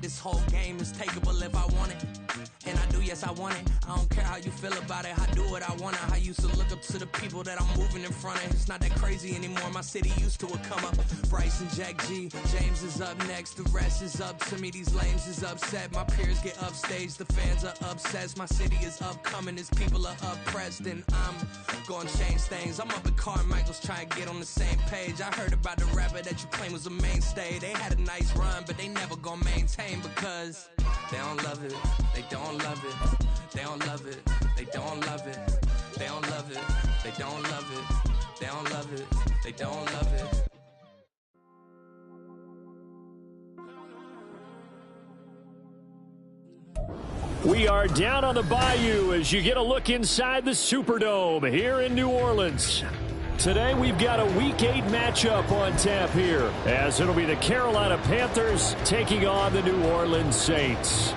this whole game is takeable if I want it. And I do, yes, I want it. I don't care how you feel about it. I do what I want it. I used to look up to the people that I'm moving in front of. It's not that crazy anymore. My city used to come up. Bryce and Jack G. James is up next. The rest is up to me. These lames is upset. My peers get upstage. The fans are obsessed. My city is upcoming. His people are oppressed. And I'm gonna change things. I'm up at Carmichael's trying to get on the same page. I heard about the rapper that you claim was a mainstay. They had a nice run, but they never gonna maintain because they don't love it. They don't love it. They don't love it. They don't love it. They don't love it. They don't love it. They don't love it. They don't love it. We are down on the bayou as you get a look inside the Superdome here in New Orleans. Today we've got a Week 8 matchup on tap here, as it'll be the Carolina Panthers taking on the New Orleans Saints.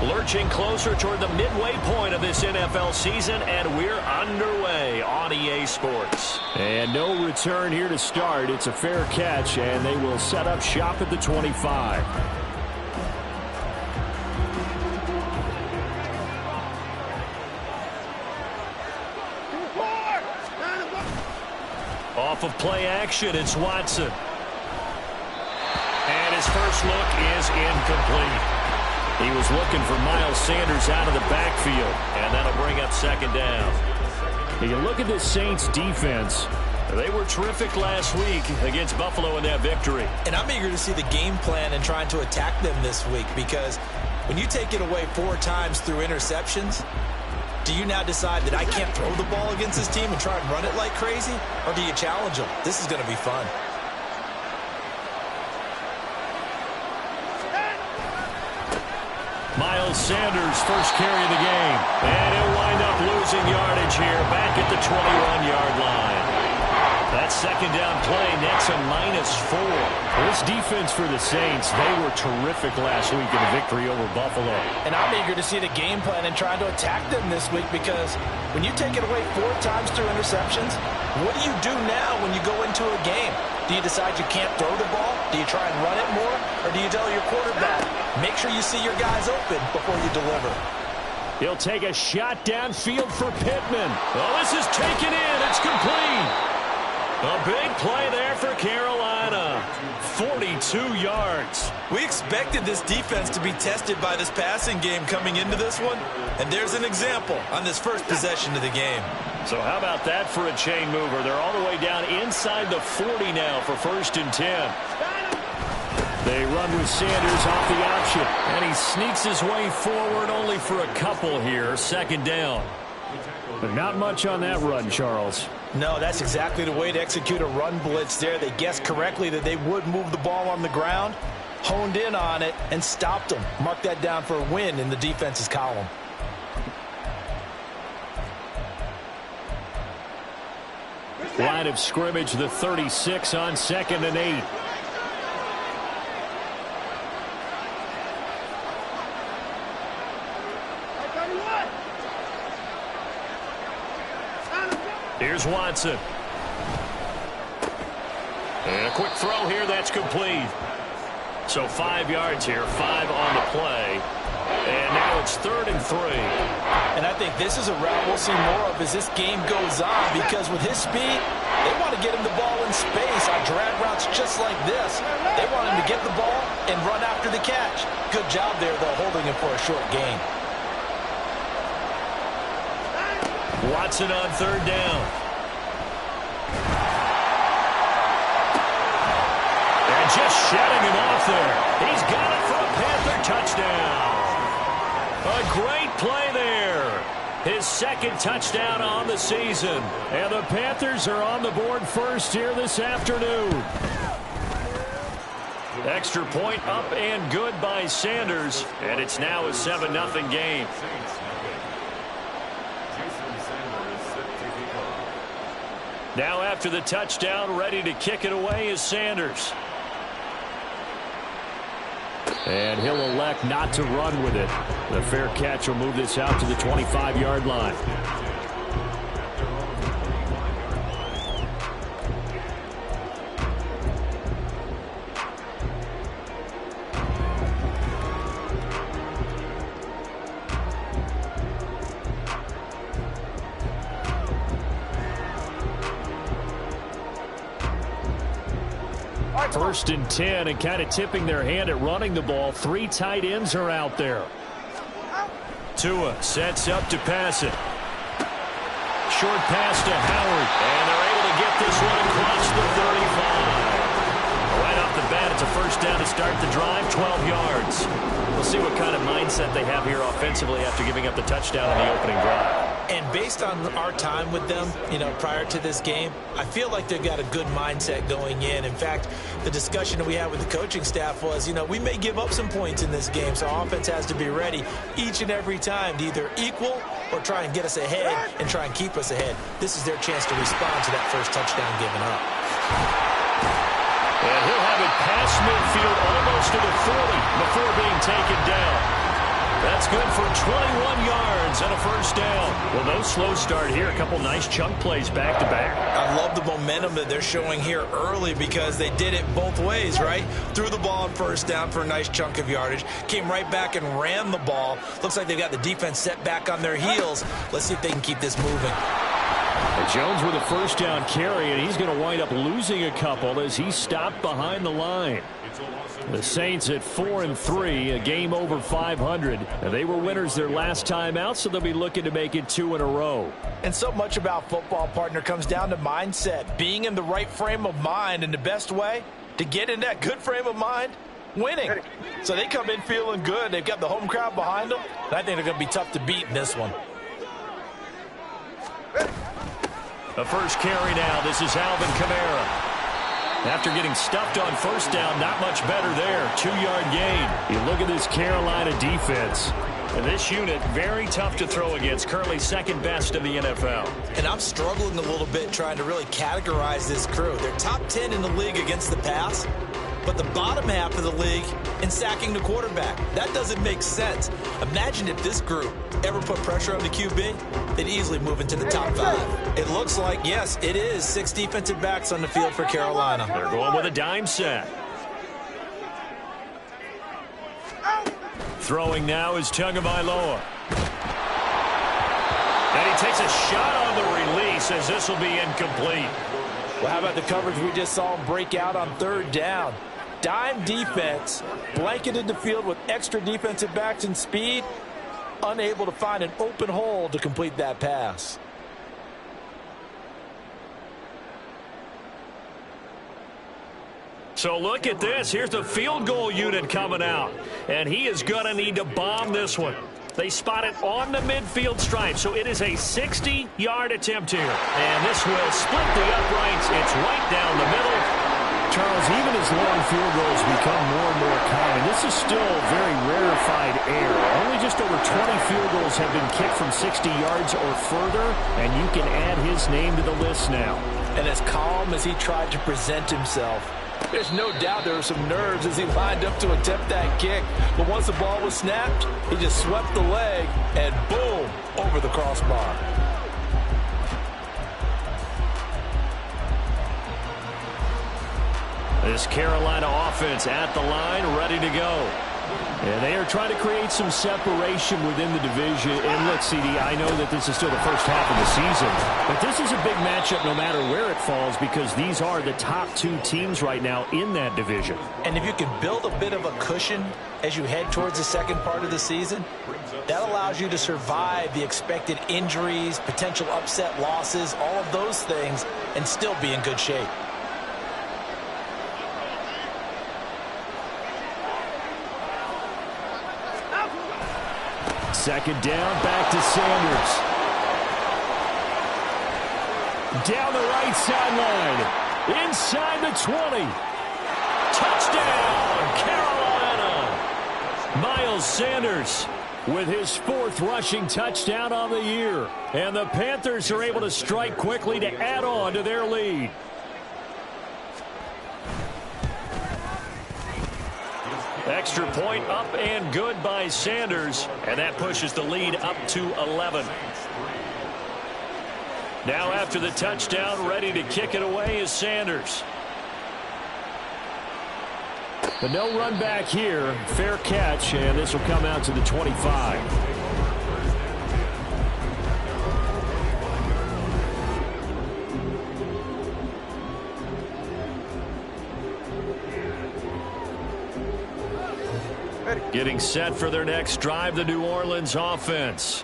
Lurching closer toward the midway point of this NFL season, and we're underway on EA Sports. And no return here to start. It's a fair catch, and they will set up shop at the 25. Off of play action, it's Watson. And his first look is incomplete. He was looking for Miles Sanders out of the backfield, and that'll bring up second down. You look at this Saints defense. They were terrific last week against Buffalo in that victory. And I'm eager to see the game plan and trying to attack them this week, because when you take it away 4 times through interceptions, do you now decide that I can't throw the ball against this team and try and run it like crazy? Or do you challenge them? This is going to be fun. Miles Sanders, first carry of the game. And he'll wind up losing yardage here back at the 21-yard line. That second down play nets a -4. This defense for the Saints, they were terrific last week in the victory over Buffalo. And I'm eager to see the game plan and trying to attack them this week, because when you take it away 4 times through interceptions, what do you do now when you go into a game? Do you decide you can't throw the ball? Do you try and run it more? Or do you tell your quarterback, make sure you see your guys open before you deliver? He'll take a shot downfield for Pittman. Oh, this is taken in. It's complete. A big play there for Carolina. 42 yards. We expected this defense to be tested by this passing game coming into this one. And there's an example on this first possession of the game. So how about that for a chain mover? They're all the way down inside the 40 now for 1st and 10. They run with Sanders off the option. And he sneaks his way forward only for a couple here. 2nd down. But not much on that run, Charles. No, that's exactly the way to execute a run blitz there. They guessed correctly that they would move the ball on the ground, honed in on it, and stopped them. Mark that down for a win in the defense's column. Line of scrimmage, the 36 on 2nd and 8. Here's Watson. And a quick throw here, that's complete. So 5 yards here, 5 on the play. And now it's 3rd and 3. And I think this is a route we'll see more of as this game goes on, because with his speed, they want to get him the ball in space on drag routes just like this. They want him to get the ball and run after the catch. Good job there, though, holding him for a short gain. Watson on 3rd down. And just shutting him off there. He's got it for a Panther touchdown. A great play there. His 2nd touchdown on the season. And the Panthers are on the board first here this afternoon. Extra point up and good by Sanders. And it's now a 7-0 game. Now after the touchdown, ready to kick it away is Sanders. And he'll elect not to run with it. The fair catch will move this out to the 25-yard line. First and 10, and kind of tipping their hand at running the ball. 3 tight ends are out there. Tua sets up to pass it. Short pass to Howard, and they're able to get this one across the 35. Right off the bat, it's a first down to start the drive, 12 yards. We'll see what kind of mindset they have here offensively after giving up the touchdown in the opening drive. And based on our time with them, prior to this game, I feel like they've got a good mindset going in. In fact, the discussion that we had with the coaching staff was, we may give up some points in this game, so our offense has to be ready each and every time to either equal or try and get us ahead and try and keep us ahead. This is their chance to respond to that first touchdown given up. And he'll have it past midfield almost to the 40 before being taken down. That's good for 21 yards and a first down. Well, no slow start here. A couple nice chunk plays back-to-back. I love the momentum that they're showing here early because they did it both ways, right? Threw the ball on first down for a nice chunk of yardage. Came right back and ran the ball. Looks like they've got the defense set back on their heels. Let's see if they can keep this moving. Jones with a first down carry, and he's going to wind up losing a couple as he's stopped behind the line. The Saints at 4-3, a game over 500. And they were winners their last time out, so they'll be looking to make it 2 in a row. And so much about football, partner, comes down to mindset. Being in the right frame of mind, and the best way to get in that good frame of mind, winning. So they come in feeling good. They've got the home crowd behind them, and I think they're going to be tough to beat in this one. The first carry now. This is Alvin Kamara. After getting stuffed on first down, not much better there. 2-yard gain. You look at this Carolina defense. And this unit, very tough to throw against. Currently second best in the NFL. And I'm struggling a little bit trying to really categorize this crew. They're top 10 in the league against the pass, but the bottom half of the league in sacking the quarterback. That doesn't make sense. Imagine if this group ever put pressure on the QB, they'd easily move into the top 5. It looks like, yes, it is 6 defensive backs on the field for Carolina. They're going with a dime set. Throwing now is Tagovailoa. And he takes a shot on the release as this will be incomplete. Well, how about the coverage we just saw him break out on third down? Dime defense, blanketed the field with extra defensive backs and speed, unable to find an open hole to complete that pass. So look at this. Here's the field goal unit coming out. And he is going to need to bomb this one. They spot it on the midfield stripe, so it is a 60-yard attempt here. And this will split the uprights. It's right down the middle. Charles, even as long field goals become more and more common, this is still very rarefied air. Only just over 20 field goals have been kicked from 60 yards or further, and you can add his name to the list now. And as calm as he tried to present himself, there's no doubt there were some nerves as he lined up to attempt that kick. But once the ball was snapped, he just swept the leg and boom, over the crossbar. This Carolina offense at the line, ready to go. And they are trying to create some separation within the division. And look, CD, I know that this is still the first half of the season, but this is a big matchup no matter where it falls because these are the top 2 teams right now in that division. And if you can build a bit of a cushion as you head towards the second part of the season, that allows you to survive the expected injuries, potential upset losses, all of those things, and still be in good shape. Second down, back to Sanders. Down the right sideline, inside the 20. Touchdown, Carolina. Miles Sanders with his 4th rushing touchdown on the year. And the Panthers are able to strike quickly to add on to their lead. Extra point up and good by Sanders, and that pushes the lead up to 11. Now after the touchdown, ready to kick it away is Sanders. But no run back here. Fair catch, and this will come out to the 25. Getting set for their next drive, the New Orleans offense.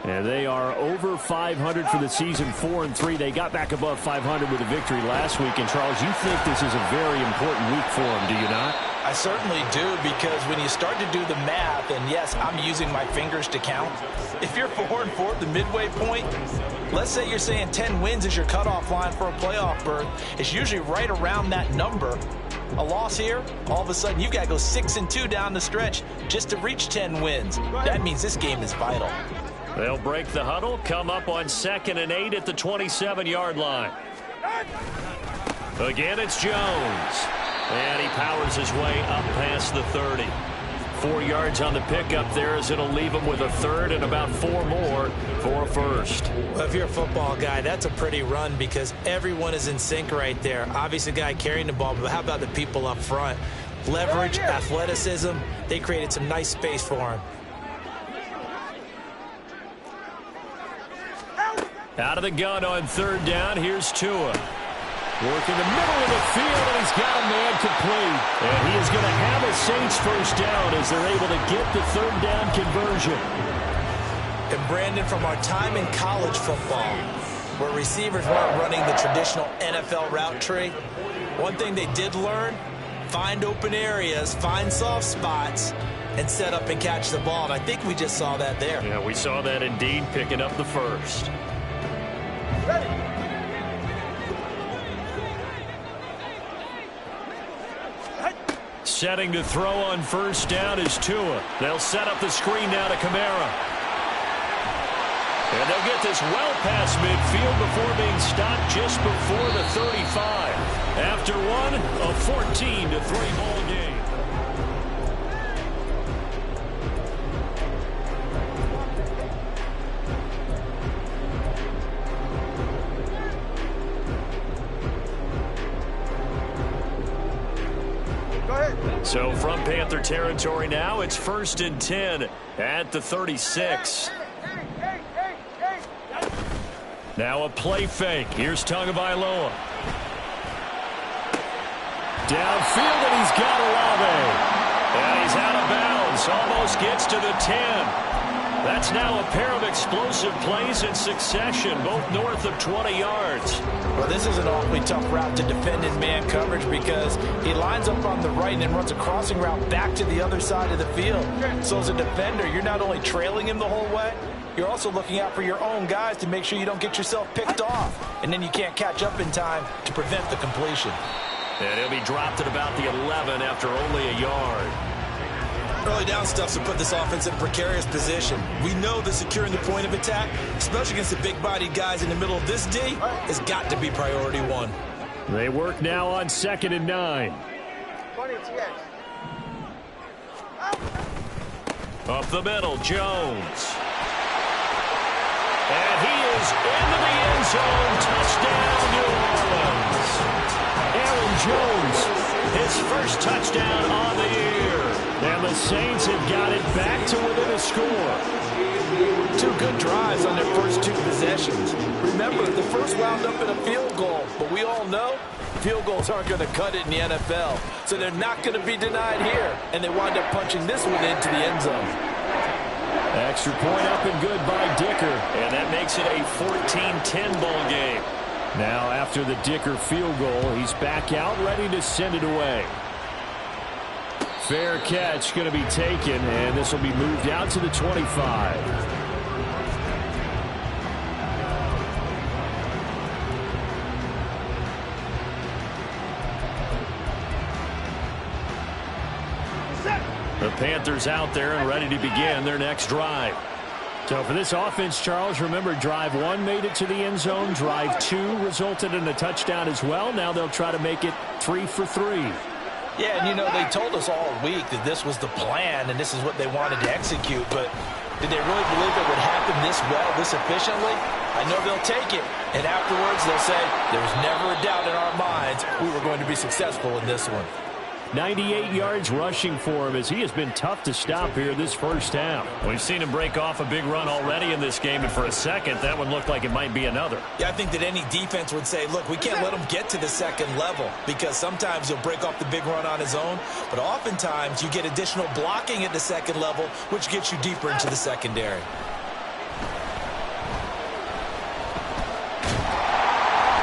And they are over 500 for the season, 4-3. They got back above 500 with a victory last week. And, Charles, you think this is a very important week for them, do you not? I certainly do, because when you start to do the math, and yes, I'm using my fingers to count. If you're 4-4 at the midway point, let's say you're saying 10 wins is your cutoff line for a playoff berth. It's usually right around that number. A loss here, all of a sudden you've got to go 6-2 down the stretch just to reach 10 wins. That means this game is vital. They'll break the huddle, come up on 2nd and 8 at the 27-yard line. Again, it's Jones. And he powers his way up past the 30. 4 yards on the pickup there, as it'll leave him with a third and about 4 more for a first. Well, if you're a football guy, that's a pretty run because everyone is in sync right there. Obviously, the guy carrying the ball, but how about the people up front? Leverage, athleticism, they created some nice space for him. Out of the gun on 3rd down, here's Tua. Working the middle of the field, and he's got a man complete. And he is going to have a Saints first down as they're able to get the 3rd down conversion. And Brandon, from our time in college football, where receivers weren't running the traditional NFL route tree, one thing they did learn, find open areas, find soft spots, and set up and catch the ball. And I think we just saw that there. Yeah, we saw that indeed, picking up the first. Ready. Setting to throw on 1st down is Tua. They'll set up the screen now to Kamara. And they'll get this well past midfield before being stopped just before the 35. After one, a 14-3 ball game. So from Panther territory now, it's 1st and 10 at the 36. Now a play fake. Here's Tagovailoa. Downfield, and he's got Olave. And he's out of bounds. Almost gets to the 10. That's now a pair of explosive plays in succession, both north of 20 yards. Well, this is an awfully tough route to defend in man coverage because he lines up on the right and then runs a crossing route back to the other side of the field. So as a defender, you're not only trailing him the whole way, you're also looking out for your own guys to make sure you don't get yourself picked off. And then you can't catch up in time to prevent the completion. And he'll be dropped at about the 11 after only a yard. Early down stuff to put this offense in a precarious position. We know that securing the point of attack, especially against the big-bodied guys in the middle of this D, has got to be priority one. They work now on 2nd and 9. Up the middle, Jones. And he is into the end zone. Touchdown, New Orleans. Aaron Jones, his first touchdown on the year. And the Saints have got it back to within a score. 2 good drives on their first 2 possessions. Remember, the first wound up in a field goal, but we all know field goals aren't going to cut it in the NFL. So they're not going to be denied here, and they wind up punching this one into the end zone. Extra point up and good by Dicker, and that makes it a 14-10 ball game. Now after the Dicker field goal, he's back out ready to send it away. Fair catch going to be taken, and this will be moved out to the 25. The Panthers out there and ready to begin their next drive. So for this offense, Charles, remember drive 1 made it to the end zone. Drive 2 resulted in a touchdown as well. Now they'll try to make it 3 for 3. Yeah, and you know, they told us all week that this was the plan and this is what they wanted to execute, but did they really believe it would happen this well, this efficiently? I know they'll take it, and afterwards they'll say, there was never a doubt in our minds we were going to be successful in this one. 98 yards rushing for him as he has been tough to stop here this first half. We've seen him break off a big run already in this game, and for a second, that one looked like it might be another. Yeah, I think that any defense would say, look, we can't let him get to the second level because sometimes he'll break off the big run on his own, but oftentimes you get additional blocking at the second level, which gets you deeper into the secondary.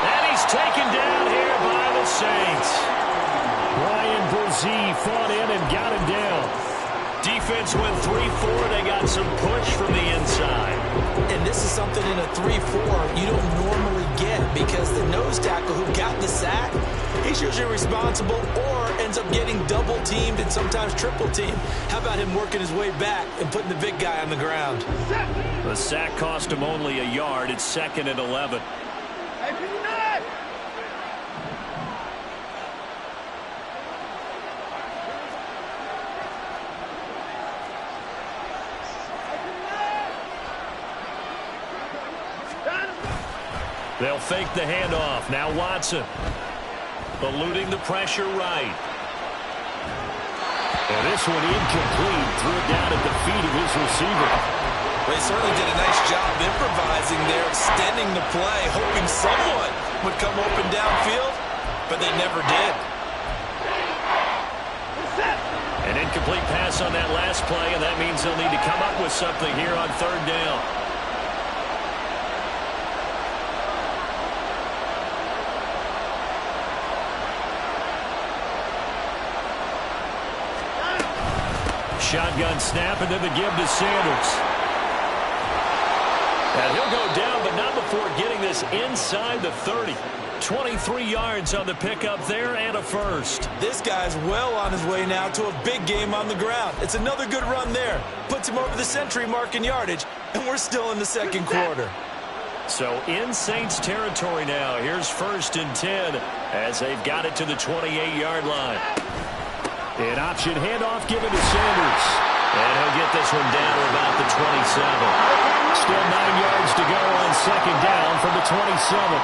And he's taken down here by the Saints. Brian Brzee fought in and got him down. Defense went 3-4. They got some push from the inside. And this is something in a 3-4 you don't normally get because the nose tackle who got the sack, he's usually responsible or ends up getting double-teamed and sometimes triple-teamed. How about him working his way back and putting the big guy on the ground? The sack cost him only a yard. It's 2nd and 11. They'll fake the handoff. Now Watson. Eluding the pressure right. And this one incomplete. Threw it down at the feet of his receiver. Well, he certainly did a nice job improvising there, extending the play, hoping someone would come open downfield, but they never did. An incomplete pass on that last play, and that means they'll need to come up with something here on 3rd down. Shotgun snap, and then the give to Sanders. And he'll go down, but not before getting this inside the 30. 23 yards on the pickup there and a first. This guy's well on his way now to a big game on the ground. It's another good run there. Puts him over the century mark in yardage, and we're still in the second quarter. So in Saints territory now. Here's 1st and 10 as they've got it to the 28-yard line. An option handoff given to Sanders. And he'll get this one down to about the 27. Still 9 yards to go on 2nd down from the 27.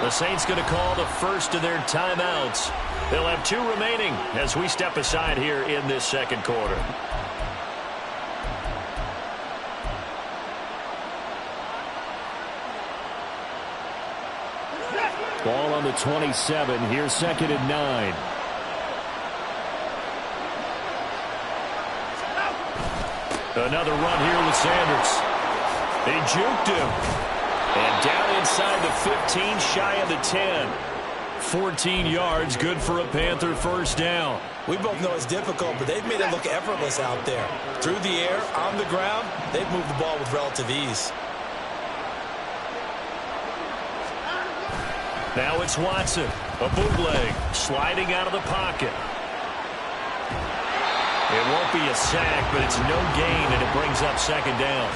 The Saints going to call the first of their timeouts. They'll have 2 remaining as we step aside here in this second quarter. Ball on the 27. Here's 2nd and 9. Another run here with Sanders. They juked him. And down inside the 15, shy of the 10. 14 yards, good for a Panther first down. We both know it's difficult, but they've made it look effortless out there. Through the air, on the ground, they've moved the ball with relative ease. Now it's Watson, a bootleg, sliding out of the pocket. It won't be a sack, but it's no gain, and it brings up 2nd down.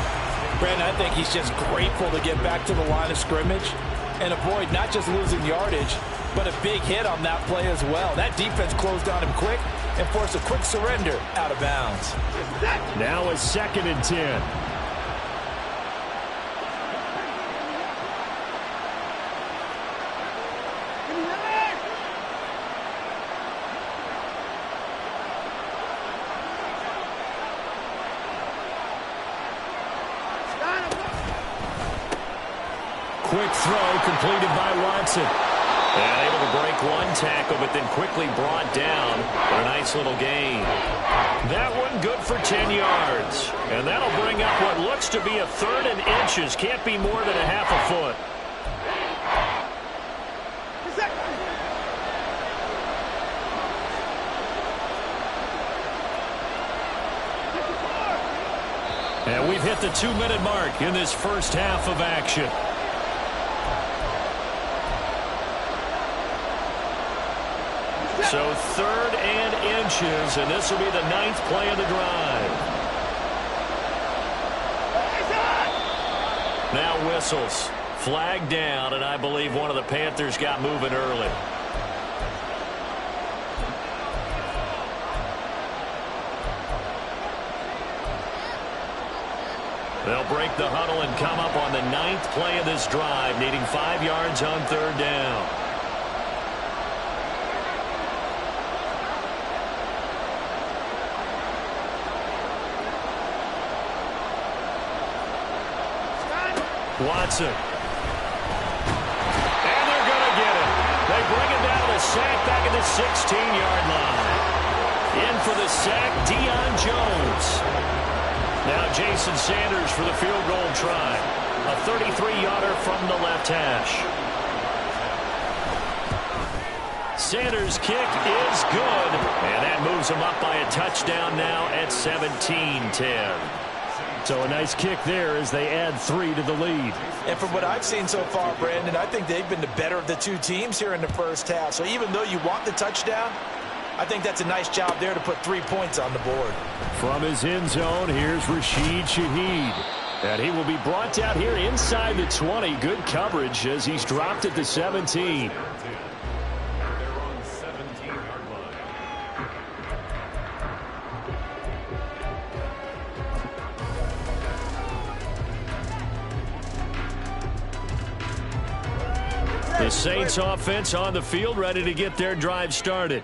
Brandon, I think he's just grateful to get back to the line of scrimmage and avoid not just losing yardage, but a big hit on that play as well. That defense closed on him quick and forced a quick surrender out of bounds. Now it's 2nd and 10. Quick throw completed by Watson. And able to break one tackle, but then quickly brought down for a nice little gain. That one good for 10 yards. And that'll bring up what looks to be a 3rd and inches. Can't be more than a half a foot. And we've hit the 2-minute mark in this first half of action. So 3rd and inches, and this will be the 9th play of the drive. Now whistles. flag down, and I believe one of the Panthers got moving early. They'll break the huddle and come up on the 9th play of this drive, needing 5 yards on 3rd down. Watson. And they're going to get it. They bring it down to the sack back at the 16-yard line. In for the sack, Deion Jones. Now Jason Sanders for the field goal try. A 33-yarder from the left hash. Sanders' kick is good. And that moves him up by a touchdown now at 17-10. So a nice kick there as they add 3 to the lead. And from what I've seen so far, Brandon, I think they've been the better of the two teams here in the first half. So even though you want the touchdown, I think that's a nice job there to put 3 points on the board. From his end zone, here's Rashid Shaheed. And he will be brought down here inside the 20. Good coverage as he's dropped at the 17. The Saints offense on the field, ready to get their drive started.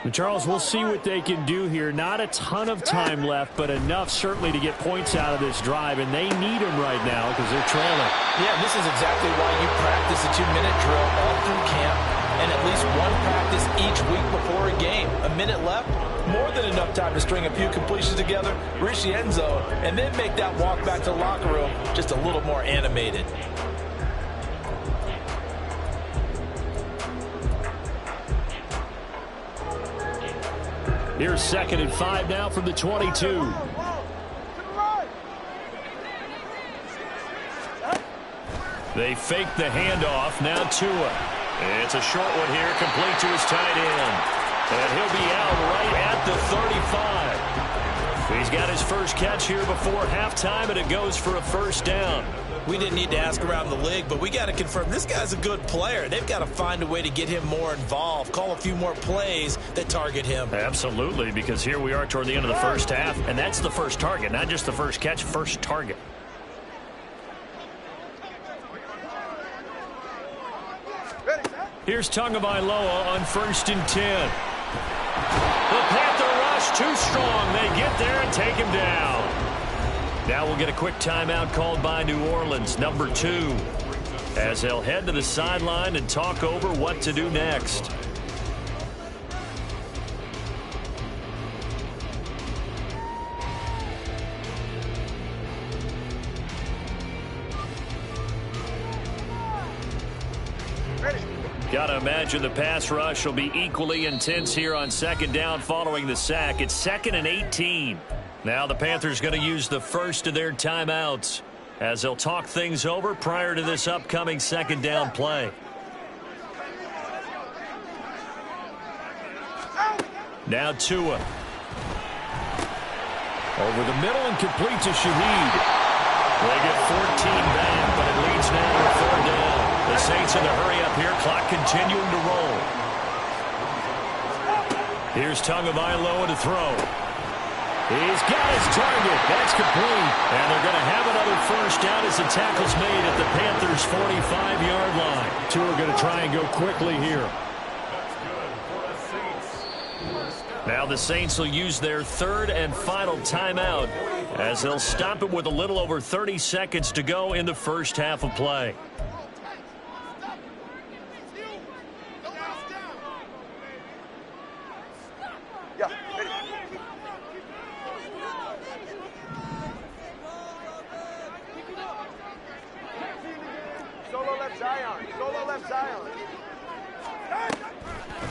And Charles, we'll see what they can do here. Not a ton of time left, but enough certainly to get points out of this drive, and they need them right now because they're trailing. Yeah, this is exactly why you practice a 2-minute drill all through camp and at least one practice each week before a game. A minute left, more than enough time to string a few completions together, reach the end zone, and then make that walk back to the locker room just a little more animated. Here's 2nd and 5 now from the 22. They fake the handoff. Now Tua. It's a short one here, complete to his tight end. And he'll be out right at the 35. He's got his first catch here before halftime, and it goes for a first down. We didn't need to ask around the league, but we got to confirm this guy's a good player. They've got to find a way to get him more involved, call a few more plays that target him. Absolutely, because here we are toward the end of the first half, and that's the first target, not just the first catch, first target. Here's Tagovailoa on 1st and 10. The Panther rush too strong. They get there and take him down. Now we'll get a quick timeout called by New Orleans, number 2, as they'll head to the sideline and talk over what to do next. Got to imagine the pass rush will be equally intense here on 2nd down following the sack. It's 2nd and 18. Now the Panthers going to use the first of their timeouts as they'll talk things over prior to this upcoming 2nd down play. Now Tua. Over the middle and complete to Shaheed. They get 14 back, but it leads now to 4th down. The Saints in a hurry up here, clock continuing to roll. Here's Tagovailoa to throw. He's got his target. That's complete. And they're going to have another first down as the tackle's made at the Panthers' 45-yard line. Tua going to try and go quickly here. Now the Saints will use their 3rd and final timeout as they'll stop it with a little over 30 seconds to go in the first half of play.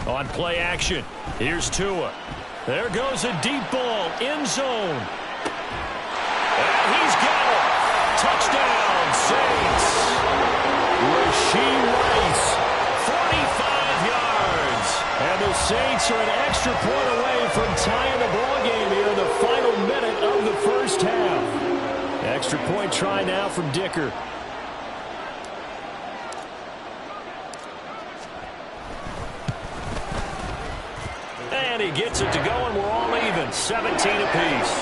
On play action, here's Tua. There goes a deep ball, end zone. And he's got it. Touchdown, Saints. Rashee Rice, 45 yards. And the Saints are an extra point away from tying the ball game here in the final minute of the first half. Extra point try now from Dicker. And he gets it to go, and we're all even, 17 apiece.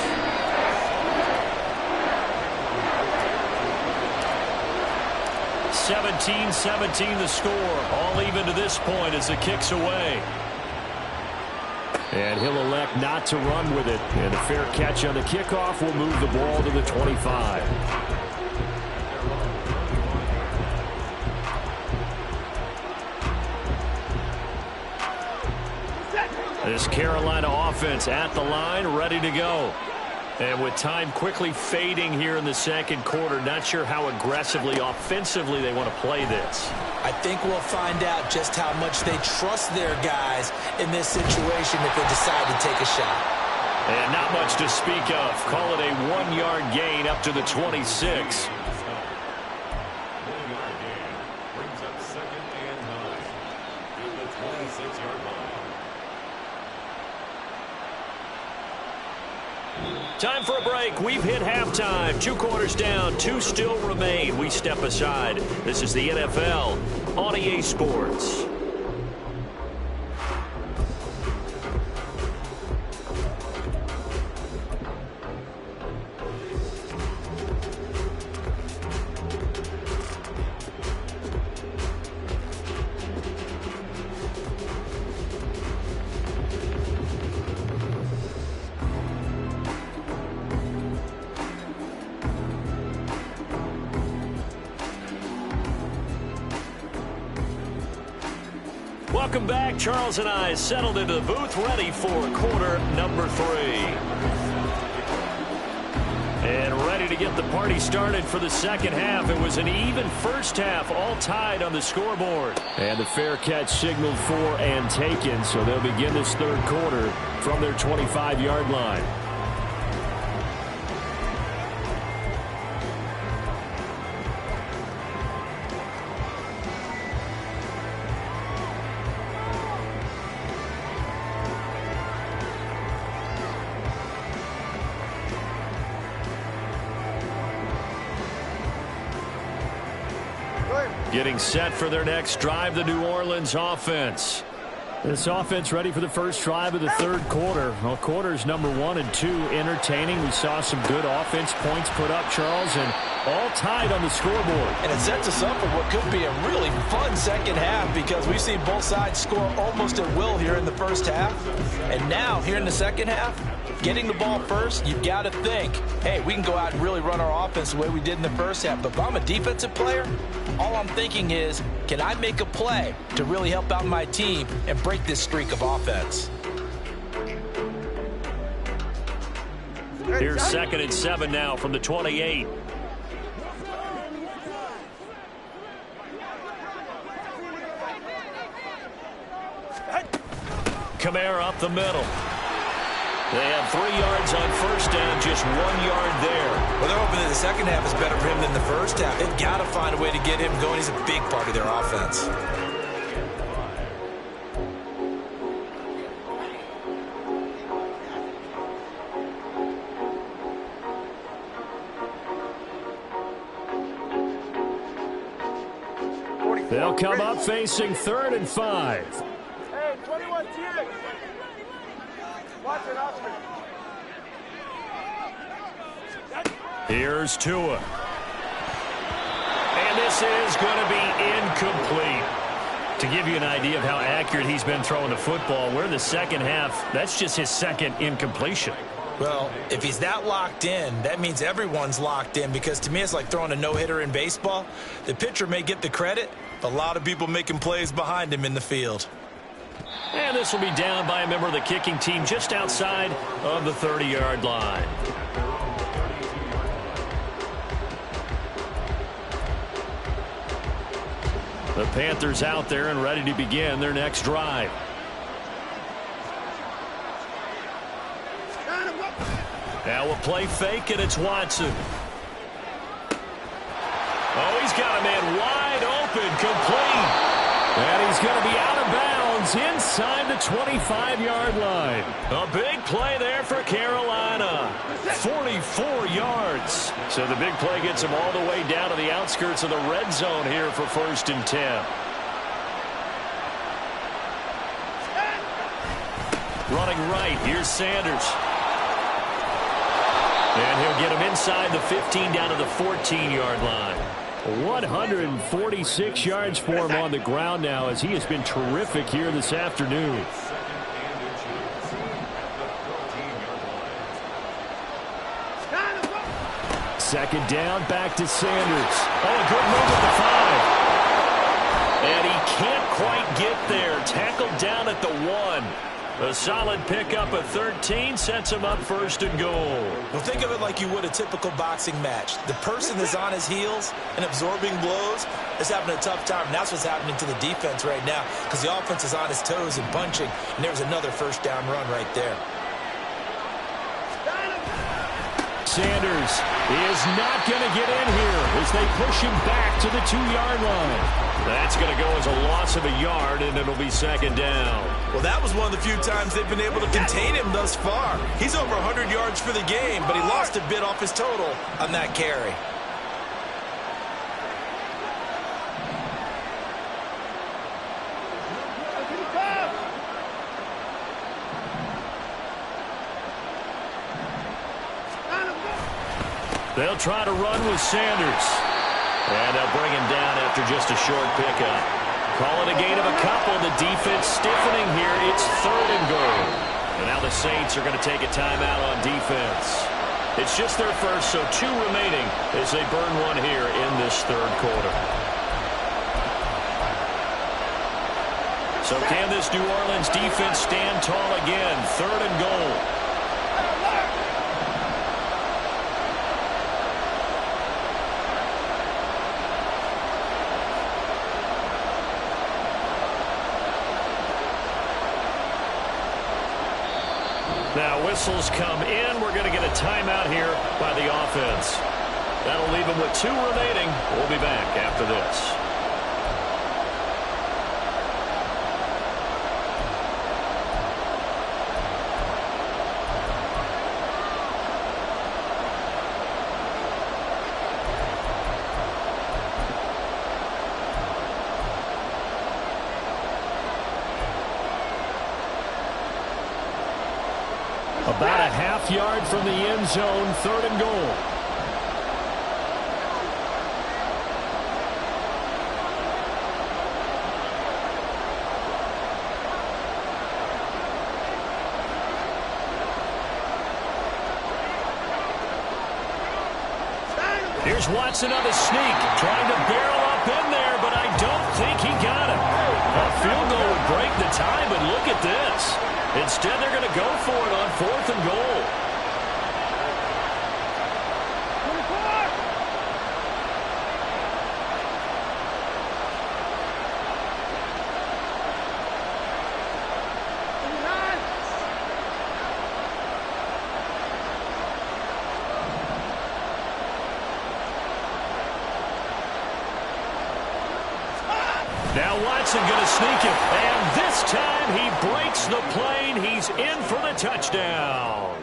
(17-17) the score. All even to this point as the kick's away. And he'll elect not to run with it. And a fair catch on the kickoff will move the ball to the 25. This Carolina offense at the line, ready to go. And with time quickly fading here in the second quarter, not sure how aggressively, offensively they want to play this. I think we'll find out just how much they trust their guys in this situation if they decide to take a shot. And not much to speak of. Call it a 1-yard gain up to the 26. Time for a break. We've hit halftime. 2 quarters down. 2 still remain. We step aside. This is the NFL on EA Sports. Welcome back. Charles and I settled into the booth, ready for quarter number 3. And ready to get the party started for the second half. It was an even first half, all tied on the scoreboard. And the fair catch signaled for and taken, so they'll begin this third quarter from their 25-yard line. Getting set for their next drive, the New Orleans offense. This offense ready for the first drive of the third quarter. Well, quarters number 1 and 2 entertaining. We saw some good offense points put up, Charles, and all tied on the scoreboard. And it sets us up for what could be a really fun second half because we've seen both sides score almost at will here in the first half. And now, here in the second half, getting the ball first, you've got to think, hey, we can go out and really run our offense the way we did in the first half. But if I'm a defensive player, all I'm thinking is, can I make a play to really help out my team and break this streak of offense? Here's 2nd and 7 now from the 28. Kamara up the middle. They have 3 yards on first down, just 1 yard there. Well, they're hoping that the second half is better for him than the first half. They've got to find a way to get him going. He's a big part of their offense. They'll come up facing 3rd and 5. Hey, 21 TX. Watch it, Oscar. Here's Tua. And this is going to be incomplete. To give you an idea of how accurate he's been throwing the football, we're in the second half. That's just his second incompletion. Well, if he's that locked in, that means everyone's locked in because to me it's like throwing a no-hitter in baseball. The pitcher may get the credit, but a lot of people making plays behind him in the field. And this will be down by a member of the kicking team just outside of the 30-yard line. The Panthers out there and ready to begin their next drive. Now a play fake, and it's Watson. Oh, he's got a man wide open, complete. And he's going to be out of bounds inside the 25-yard line. A big play there for Carolina. 44 yards. So the big play gets him all the way down to the outskirts of the red zone here for 1st and 10. Running right, here's Sanders. And he'll get him inside the 15 down to the 14-yard line. 146 yards for him on the ground now as he has been terrific here this afternoon. Second down, back to Sanders. Oh, a good move at the 5. And he can't quite get there. Tackled down at the 1. A solid pickup of 13 sets him up first and goal. Well, think of it like you would a typical boxing match. The person is on his heels and absorbing blows is having a tough time. And that's what's happening to the defense right now because the offense is on his toes and punching. And there's another first down run right there. Sanders is not going to get in here as they push him back to the 2-yard line. That's going to go as a loss of a yard, and it'll be second down. Well, that was one of the few times they've been able to contain him thus far. He's over 100 yards for the game, but he lost a bit off his total on that carry. They'll try to run with Sanders. And they'll bring him down after just a short pickup. Call it a gain of a couple. The defense stiffening here. It's third and goal. And now the Saints are going to take a timeout on defense. It's just their first, so 2 remaining as they burn one here in this third quarter. So can this New Orleans defense stand tall again? Third and goal. Now whistles come in. We're going to get a timeout here by the offense. That'll leave them with 2 remaining. We'll be back after this. About a half-yard from the end zone, third and goal. Here's Watson on the sneak, trying to barrel up in there, but I don't think he got it. A field goal would break the tie, but look at this. Instead, they're going to go for it on 4th and goal. Now Watson going to sneak it, and this time he breaks the plane. He's in for the touchdown.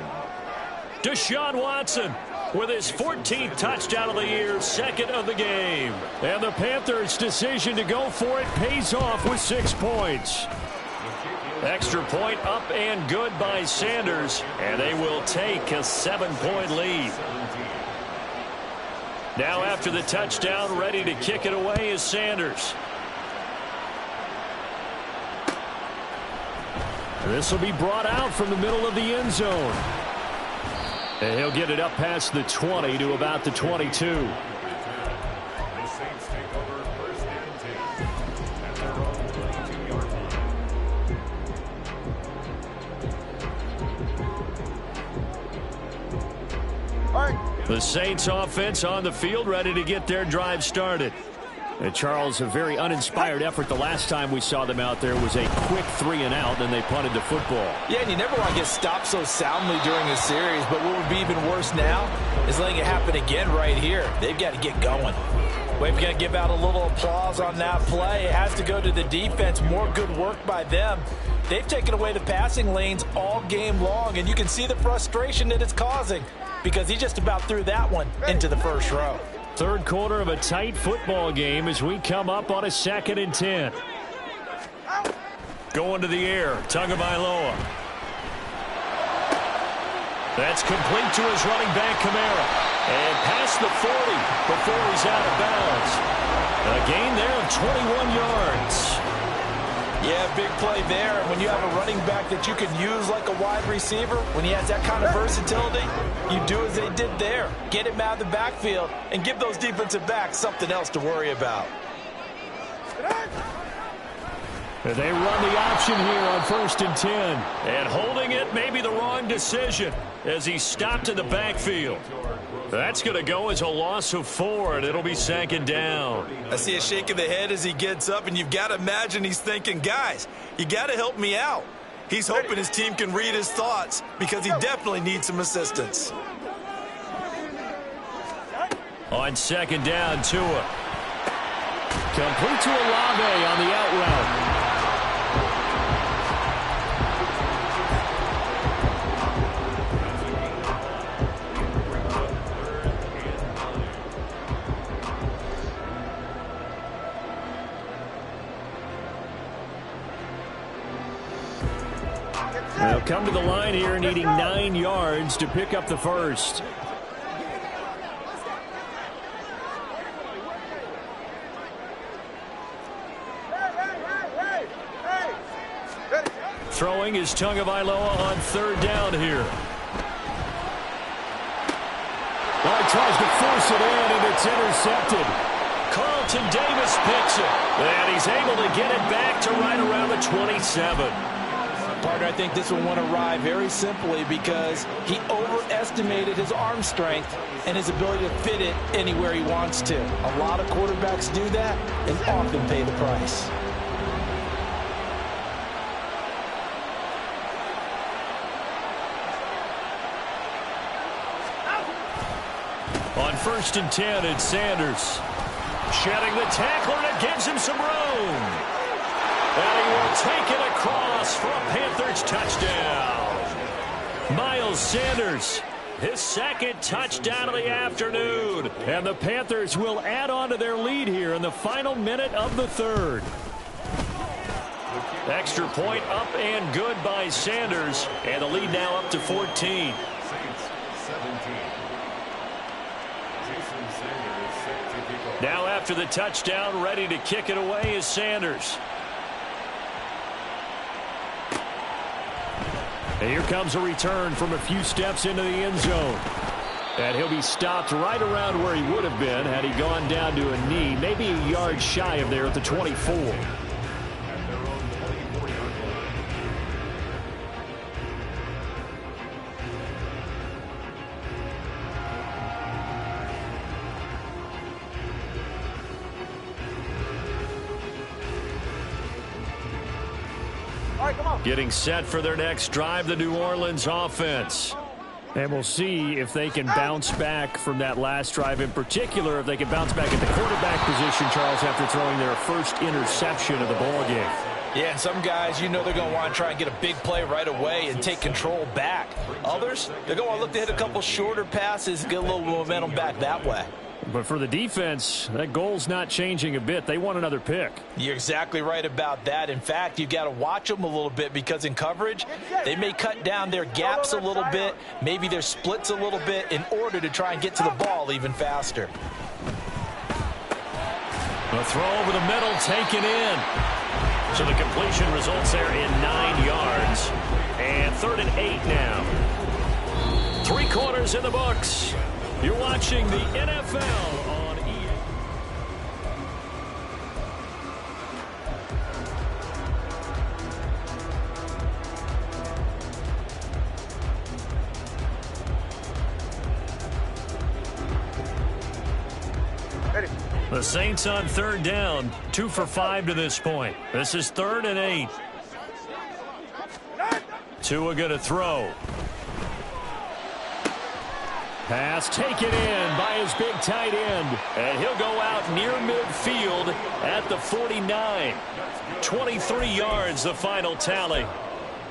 Deshaun Watson with his 14th touchdown of the year, second of the game. And the Panthers' decision to go for it pays off with 6 points. Extra point up and good by Sanders, and they will take a 7-point lead. Now after the touchdown, ready to kick it away is Sanders. This will be brought out from the middle of the end zone. And he'll get it up past the 20 to about the 22. The Saints offense on the field, ready to get their drive started. And Charles, a very uninspired effort the last time we saw them out there was a quick 3-and-out, then they punted the football. Yeah, and you never want to get stopped so soundly during a series, but what would be even worse now is letting it happen again right here. They've got to get going. We've got to give out a little applause on that play. It has to go to the defense. More good work by them. They've taken away the passing lanes all game long, and you can see the frustration that it's causing because he just about threw that one into the first row. Third quarter of a tight football game as we come up on a 2nd and 10. Going to the air, Tagovailoa. That's complete to his running back, Kamara. And past the 40 before he's out of bounds. A gain there of 21 yards. Yeah, big play there. When you have a running back that you can use like a wide receiver, when he has that kind of versatility, you do as they did there. Get him out of the backfield and give those defensive backs something else to worry about. They run the option here on 1st and 10. And holding it may be the wrong decision as he stopped in the backfield. That's going to go as a loss of 4, and it'll be 2nd down. I see a shake of the head as he gets up, and you've got to imagine he's thinking, guys, you got to help me out. He's hoping his team can read his thoughts because he definitely needs some assistance. On 2nd down, Tua. Complete to Olave on the out route. They'll come to the line here needing 9 yards to pick up the first. Throwing is Tagovailoa on 3rd down here. Well, he tries to force it in, and it's intercepted. Carlton Davis picks it, and he's able to get it back to right around the 27. Partner, I think this one went awry very simply because he overestimated his arm strength and his ability to fit it anywhere he wants to. A lot of quarterbacks do that and often pay the price. On 1st and 10, it's Sanders. Shedding the tackler, and it gives him some room. And he will take it across for a Panthers touchdown. Miles Sanders, his 2nd touchdown of the afternoon. And the Panthers will add on to their lead here in the final minute of the 3rd. Extra point up and good by Sanders. And the lead now up to 14. Now after the touchdown, ready to kick it away is Sanders. And here comes a return from a few steps into the end zone. And he'll be stopped right around where he would have been had he gone down to a knee, maybe a yard shy of there at the 24. Getting set for their next drive, the New Orleans offense. And we'll see if they can bounce back from that last drive, in particular, if they can bounce back at the quarterback position, Charles, after throwing their first interception of the ballgame. Yeah, some guys, you know they're going to want to try and get a big play right away and take control back. Others, they're going to want to look to hit a couple shorter passes, get a little momentum back that way. But for the defense, that goal's not changing a bit. They want another pick. You're exactly right about that. In fact, you've got to watch them a little bit because in coverage, they may cut down their gaps a little bit, maybe their splits a little bit in order to try and get to the ball even faster. A throw over the middle, taken in. So the completion results there in 9 yards. And 3rd and 8 now. 3 quarters in the books. You're watching the NFL on EA. The Saints on 3rd down, 2 for 5 to this point. This is 3rd and 8. Tua going to throw. Pass taken in by his big tight end. And he'll go out near midfield at the 49. 23 yards, the final tally.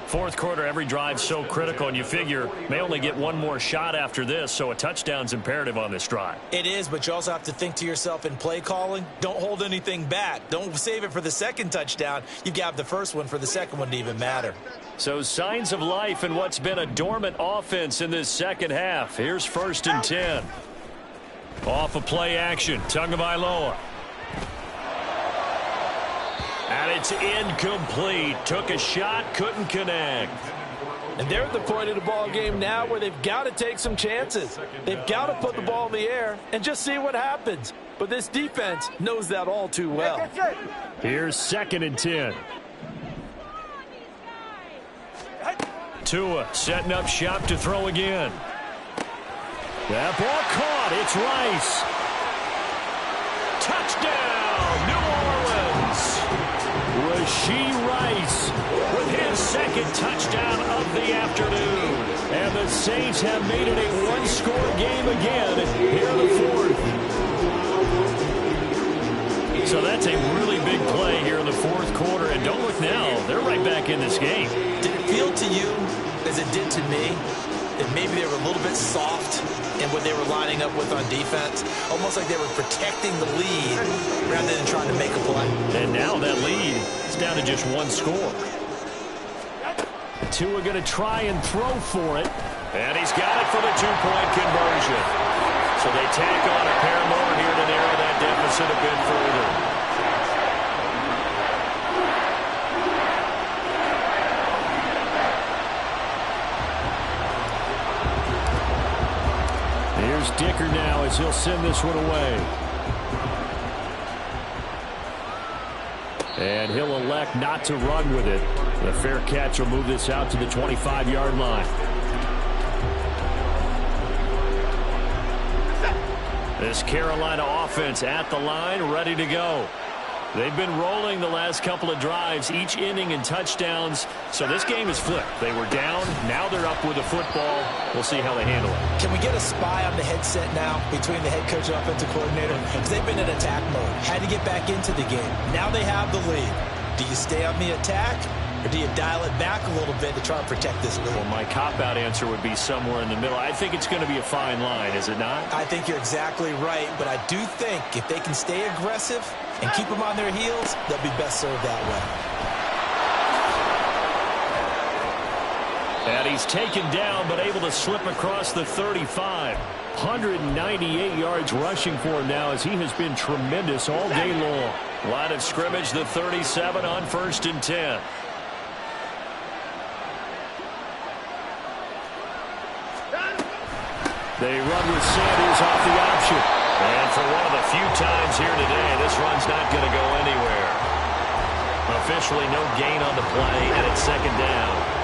Fourth quarter, every drive so critical, and you figure may only get one more shot after this, so a touchdown's imperative on this drive. It is, but you also have to think to yourself in play calling, don't hold anything back. Don't save it for the second touchdown. You got the first one for the second one to even matter. So signs of life in what's been a dormant offense in this second half. Here's 1st and 10. Off of play action, Tagovailoa. And it's incomplete. Took a shot, couldn't connect. And they're at the point of the ball game now where they've got to take some chances. They've got to put the ball in the air and just see what happens. But this defense knows that all too well. Here's 2nd and 10. Tua setting up shop to throw again. That ball caught. It's Rice. Touchdown, New Orleans. Rashee Rice with his second touchdown of the afternoon. And the Saints have made it a one-score game again here in the fourth. So that's a really big play here in the fourth quarter. And don't look now, they're right back in this game. Did it feel to you, as it did to me, that maybe they were a little bit soft in what they were lining up with on defense? Almost like they were protecting the lead rather than trying to make a play. And now that lead is down to just one score. Tua going to try and throw for it. And he's got it for the two-point conversion. So they tack on a pair more here to narrow that deficit a bit further. Here's Dicker now as he'll send this one away. And he'll elect not to run with it. The fair catch will move this out to the 25-yard line. This Carolina offense at the line, ready to go. They've been rolling the last couple of drives, each inning in touchdowns. So this game is flipped. They were down. Now they're up with the football. We'll see how they handle it. Can we get a spy on the headset now between the head coach and offensive coordinator? Because they've been in attack mode. Had to get back into the game. Now they have the lead. Do you stay on the attack, or do you dial it back a little bit to try and protect this lead? Well, my cop-out answer would be somewhere in the middle. I think it's going to be a fine line, is it not? I think you're exactly right, but I do think if they can stay aggressive and keep them on their heels, they'll be best served that way. And he's taken down, but able to slip across the 35. 198 yards rushing for him now as he has been tremendous all day long. Line of scrimmage, the 37 on 1st and 10. They run with Sanders off the option. And for one of the few times here today, this run's not going to go anywhere. Officially no gain on the play, and it's 2nd down.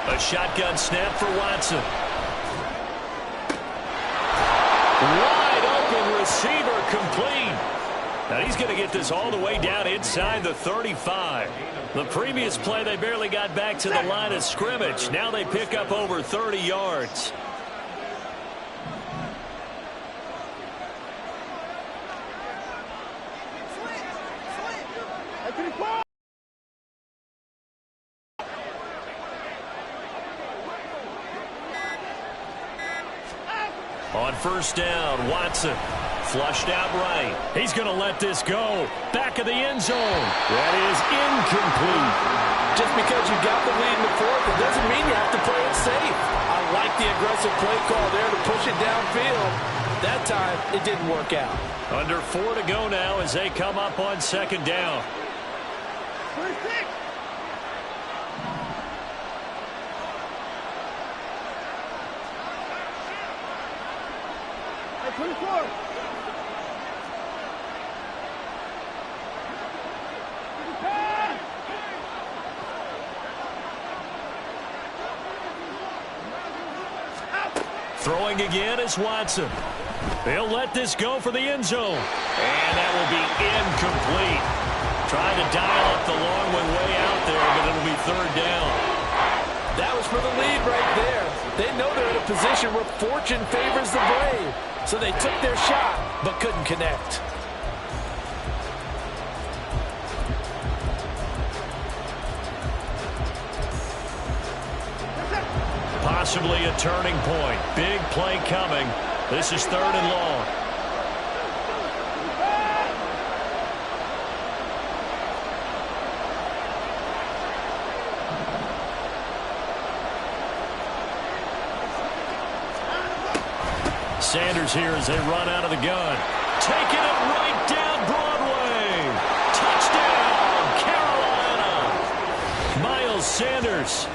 A shotgun snap for Watson. Wide open receiver complete. Now he's going to get this all the way down inside the 35. The previous play, they barely got back to the line of scrimmage. Now they pick up over 30 yards. On 1st down, Watson. Flushed out right. He's going to let this go. Back of the end zone. That is incomplete. Just because you got the lead in the fourth, it doesn't mean you have to play it safe. I like the aggressive play call there to push it downfield. That time, it didn't work out. Under 4 to go now as they come up on 2nd down. 26. At 24. Throwing again is Watson. They'll let this go for the end zone. And that will be incomplete. Trying to dial up the long one way out there, but it'll be 3rd down. That was for the lead right there. They know they're in a position where fortune favors the brave. So they took their shot, but couldn't connect. Possibly a turning point. Big play coming. This is 3rd and long. Sanders here as they run out of the gun. Taking it right down Broadway. Touchdown, Carolina. Miles Sanders,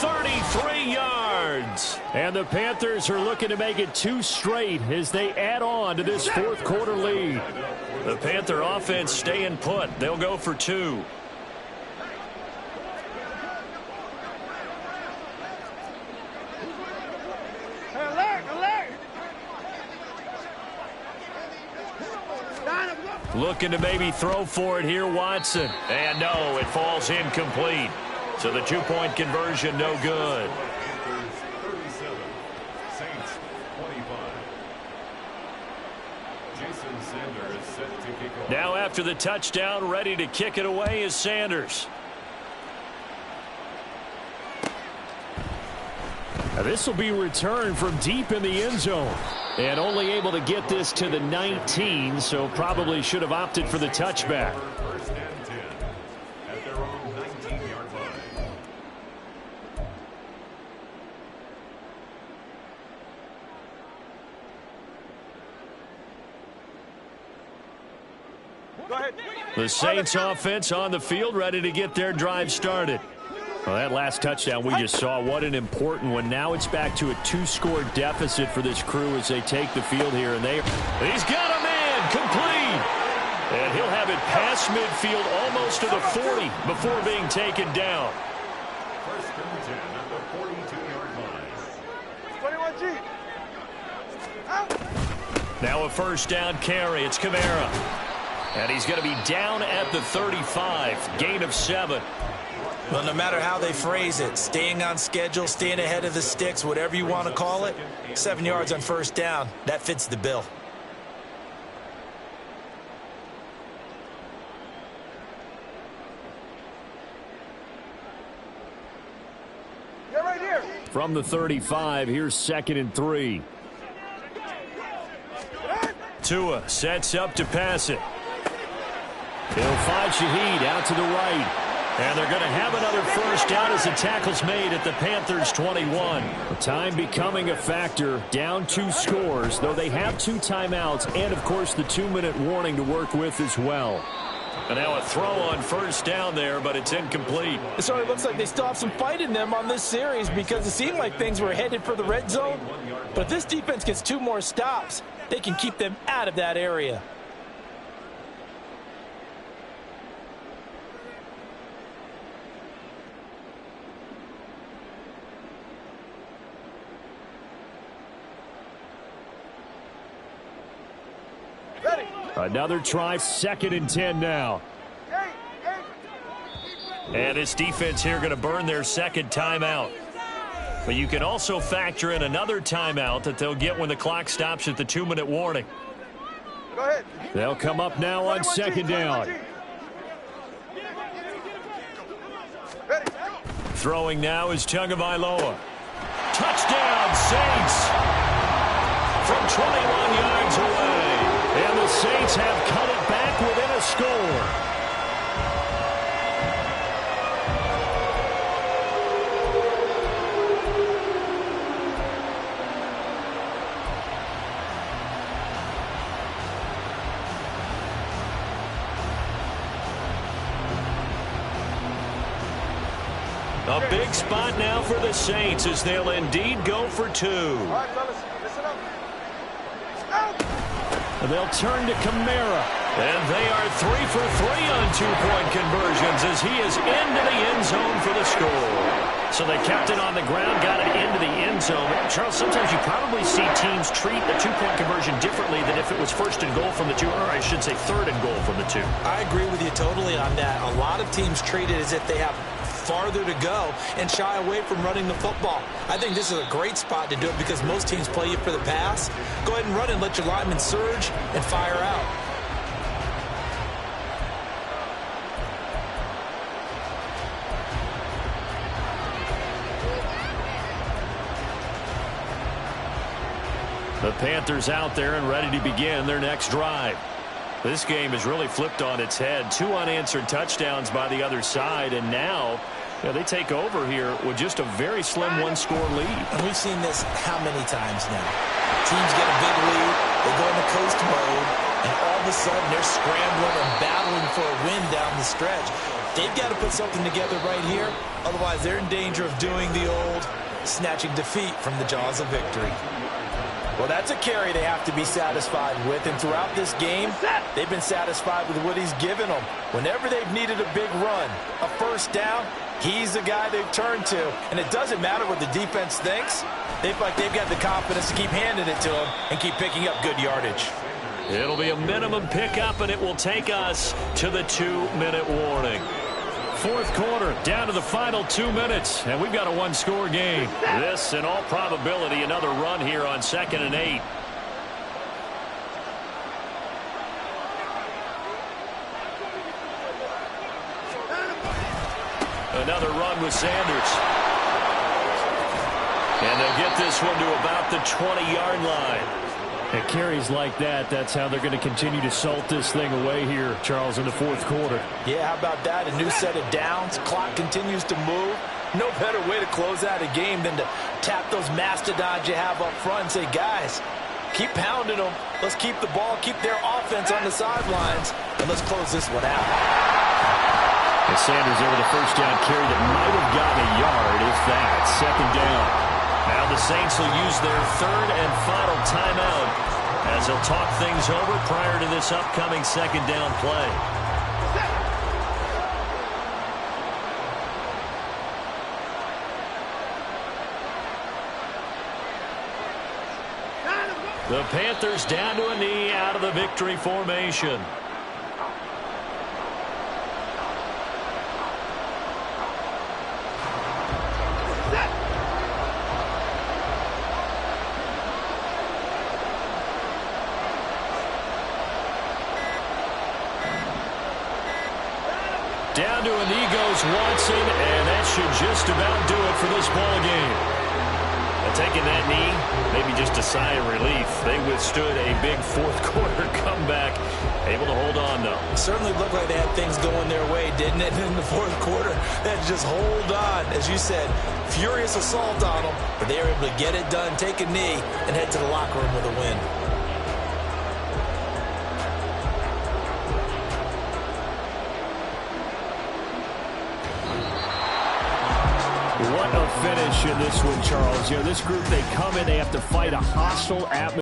33 yards. And the Panthers are looking to make it 2 straight as they add on to this 4th quarter lead. The Panther offense staying put. They'll go for 2. Looking to maybe throw for it here, Watson. And no, it falls incomplete. So the 2-point conversion, no good. Now after the touchdown, ready to kick it away is Sanders. Now this will be returned from deep in the end zone. And only able to get this to the 19, so probably should have opted for the touchback. First and 10 at their own 19-yard line. Go ahead. The Saints offense on the field, ready to get their drive started. Well, that last touchdown we just saw, what an important one. Now it's back to a 2-score deficit for this crew as they take the field here. And he's got a man complete. And he'll have it past midfield almost to the 40 before being taken down. First and 10 at the 42-yard line. 21G. Out. Now a first down carry. It's Kamara. And he's going to be down at the 35. Gain of 7. Well, no matter how they phrase it, staying on schedule, staying ahead of the sticks, whatever you want to call it, 7 yards on first down, that fits the bill. Get right here. From the 35, here's 2nd and 3. Tua sets up to pass it. He'll find Shaheed out to the right. And they're going to have another first down as the tackle's made at the Panthers' 21. Time becoming a factor, down 2 scores, though they have 2 timeouts and, of course, the 2-minute warning to work with as well. And now a throw on first down there, but it's incomplete. So it looks like they still have some fight in them on this series because it seemed like things were headed for the red zone. But if this defense gets 2 more stops, they can keep them out of that area. Ready. Another try, 2nd and 10 now. And this defense here going to burn their 2nd timeout. But you can also factor in another timeout that they'll get when the clock stops at the 2-minute warning. Go ahead. They'll come up now on 2nd down. Ready. Throwing now is Tagovailoa. Touchdown, Saints! From 21 yards away. And the Saints have cut it back within a score. A big spot now for the Saints as they'll indeed go for 2. All right, fellas, listen up. Out. They'll turn to Kamara. And they are 3 for 3 on 2-point conversions as he is into the end zone for the score. So they kept it on the ground, got it into the end zone. Charles, sometimes you probably see teams treat a 2-point conversion differently than if it was 1st and goal from the 2, or I should say 3rd and goal from the 2. I agree with you totally on that. A lot of teams treat it as if they have farther to go and shy away from running the football. I think this is a great spot to do it because most teams play you for the pass. Go ahead and run and let your linemen surge and fire out. The Panthers out there and ready to begin their next drive. This game is really flipped on its head. 2 unanswered touchdowns by the other side, and now they take over here with just a very slim one-score lead. And we've seen this how many times now? Teams get a big lead, they go into coast mode, and all of a sudden they're scrambling and battling for a win down the stretch. They've got to put something together right here, otherwise they're in danger of doing the old snatching defeat from the jaws of victory. Well, that's a carry they have to be satisfied with, and throughout this game, they've been satisfied with what he's given them. Whenever they've needed a big run, a first down, he's the guy they've turned to, and it doesn't matter what the defense thinks. They feel like they've got the confidence to keep handing it to him and keep picking up good yardage. It'll be a minimum pickup, and it will take us to the 2-minute warning. Fourth quarter, down to the final 2 minutes, and we've got a one-score game. This, in all probability, another run here on 2nd and 8. Another run with Sanders. And they'll get this one to about the 20-yard line. At carries like that, that's how they're going to continue to salt this thing away here, Charles, in the fourth quarter. Yeah, how about that? A new set of downs. Clock continues to move. No better way to close out a game than to tap those mastodons you have up front and say, guys, keep pounding them. Let's keep the ball, keep their offense on the sidelines, and let's close this one out. And Sanders there with a first down carry that might have gotten a yard, if that. 2nd down. Now the Saints will use their 3rd and final timeout as they'll talk things over prior to this upcoming 2nd down play. The Panthers down to a knee out of the victory formation. Down to a knee goes Watson, and that should just about do it for this ball game. Taking that knee, maybe just a sigh of relief. They withstood a big fourth quarter comeback, able to hold on, though. It certainly looked like they had things going their way, didn't it? In the fourth quarter, they had to just hold on. As you said, furious assault on them, but they were able to get it done, take a knee, and head to the locker room with a win. What a finish in this one, Charles. This group, they come in, they have to fight a hostile atmosphere.